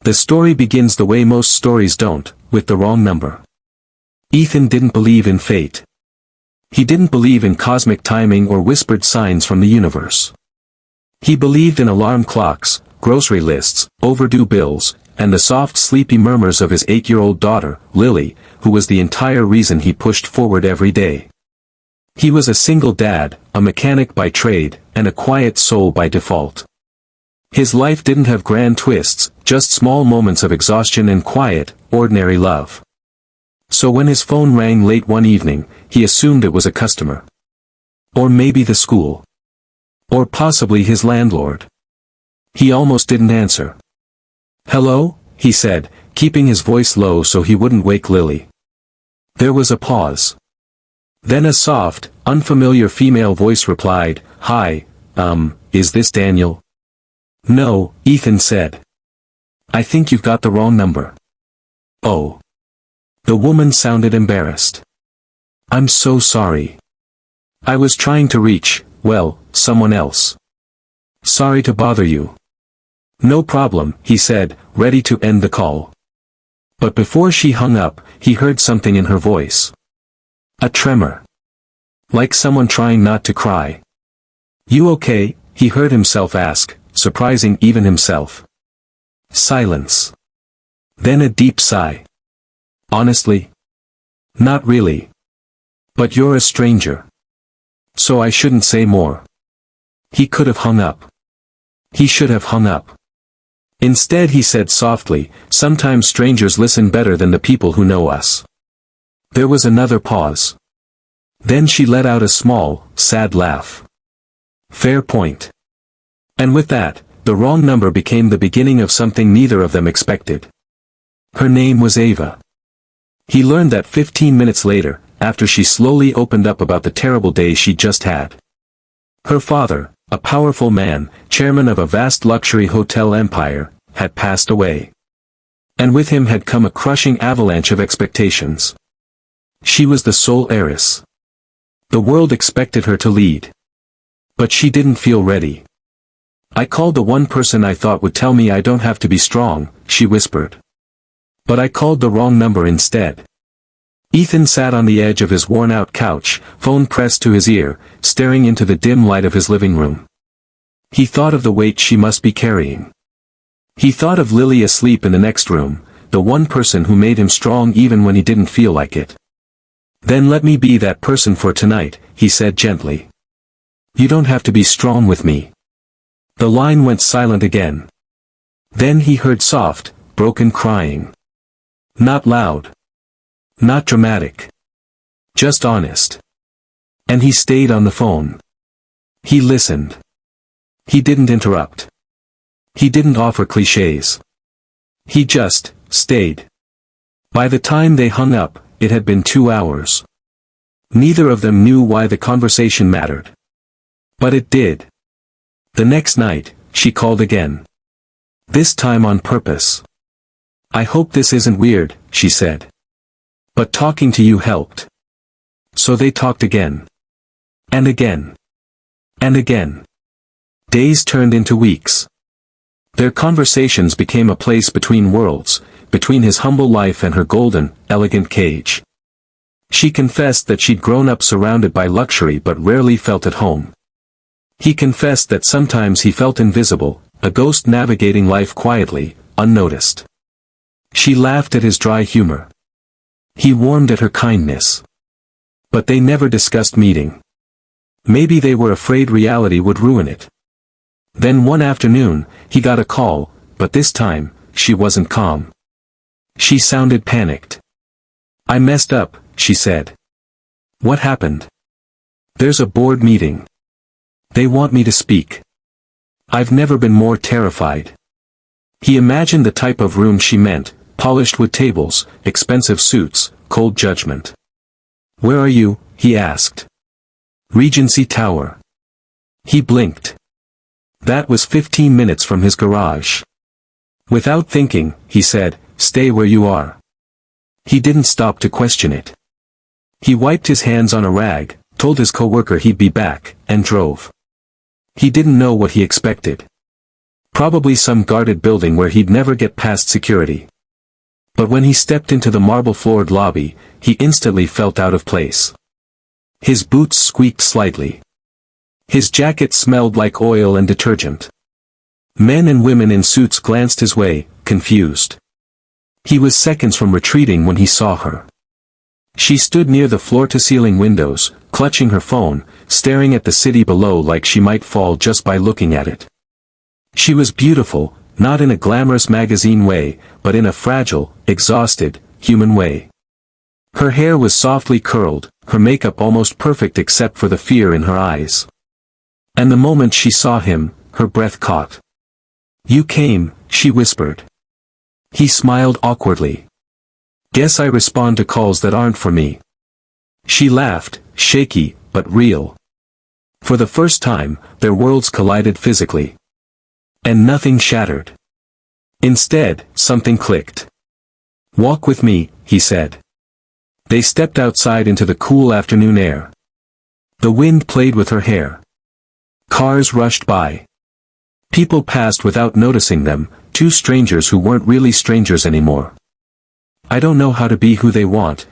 The story begins the way most stories don't, with the wrong number. Ethan didn't believe in fate. He didn't believe in cosmic timing or whispered signs from the universe. He believed in alarm clocks, grocery lists, overdue bills, and the soft sleepy murmurs of his 8-year-old daughter, Lily, who was the entire reason he pushed forward every day. He was a single dad, a mechanic by trade, and a quiet soul by default. His life didn't have grand twists, just small moments of exhaustion and quiet, ordinary love. So when his phone rang late one evening, he assumed it was a customer. Or maybe the school. Or possibly his landlord. He almost didn't answer. "Hello?" he said, keeping his voice low so he wouldn't wake Lily. There was a pause. Then a soft, unfamiliar female voice replied, "Hi, is this Daniel?" "No," Ethan said. "I think you've got the wrong number." "Oh." The woman sounded embarrassed. "I'm so sorry. I was trying to reach, well, someone else. Sorry to bother you." "No problem," he said, ready to end the call. But before she hung up, he heard something in her voice. A tremor. Like someone trying not to cry. "You okay?" he heard himself ask, surprising even himself. Silence. Then a deep sigh. "Honestly? Not really. But you're a stranger. So I shouldn't say more." He could have hung up. He should have hung up. Instead he said softly, "Sometimes strangers listen better than the people who know us." There was another pause. Then she let out a small, sad laugh. "Fair point." And with that, the wrong number became the beginning of something neither of them expected. Her name was Ava. He learned that 15 minutes later, after she slowly opened up about the terrible day she'd just had. Her father, a powerful man, chairman of a vast luxury hotel empire, had passed away. And with him had come a crushing avalanche of expectations. She was the sole heiress. The world expected her to lead. But she didn't feel ready. "I called the one person I thought would tell me I don't have to be strong," she whispered. "But I called the wrong number instead." Ethan sat on the edge of his worn-out couch, phone pressed to his ear, staring into the dim light of his living room. He thought of the weight she must be carrying. He thought of Lily asleep in the next room, the one person who made him strong even when he didn't feel like it. "Then let me be that person for tonight," he said gently. "You don't have to be strong with me." The line went silent again. Then he heard soft, broken crying. Not loud. Not dramatic. Just honest. And he stayed on the phone. He listened. He didn't interrupt. He didn't offer clichés. He just stayed. By the time they hung up, it had been 2 hours. Neither of them knew why the conversation mattered. But it did. The next night, she called again. This time on purpose. "I hope this isn't weird," she said. "But talking to you helped." So they talked again. And again. And again. Days turned into weeks. Their conversations became a place between worlds, between his humble life and her golden, elegant cage. She confessed that she'd grown up surrounded by luxury but rarely felt at home. He confessed that sometimes he felt invisible, a ghost navigating life quietly, unnoticed. She laughed at his dry humor. He warmed at her kindness. But they never discussed meeting. Maybe they were afraid reality would ruin it. Then one afternoon, he got a call, but this time, she wasn't calm. She sounded panicked. "I messed up," she said. "What happened?" "There's a board meeting. They want me to speak." I've never been more terrified. He imagined the type of room she meant, polished wood tables, expensive suits, cold judgment. "Where are you?" he asked. "Regency Tower." He blinked. That was 15 minutes from his garage. Without thinking, he said, "Stay where you are." He didn't stop to question it. He wiped his hands on a rag, told his coworker he'd be back, and drove. He didn't know what he expected. Probably some guarded building where he'd never get past security. But when he stepped into the marble-floored lobby, he instantly felt out of place. His boots squeaked slightly. His jacket smelled like oil and detergent. Men and women in suits glanced his way, confused. He was seconds from retreating when he saw her. She stood near the floor-to-ceiling windows, clutching her phone, staring at the city below like she might fall just by looking at it. She was beautiful, not in a glamorous magazine way, but in a fragile, exhausted, human way. Her hair was softly curled, her makeup almost perfect except for the fear in her eyes. And the moment she saw him, her breath caught. "You came," she whispered. He smiled awkwardly. "Guess I respond to calls that aren't for me." She laughed, shaky, but real. For the first time, their worlds collided physically. And nothing shattered. Instead, something clicked. "Walk with me," he said. They stepped outside into the cool afternoon air. The wind played with her hair. Cars rushed by. People passed without noticing them, two strangers who weren't really strangers anymore. "I don't know how to be who they want,"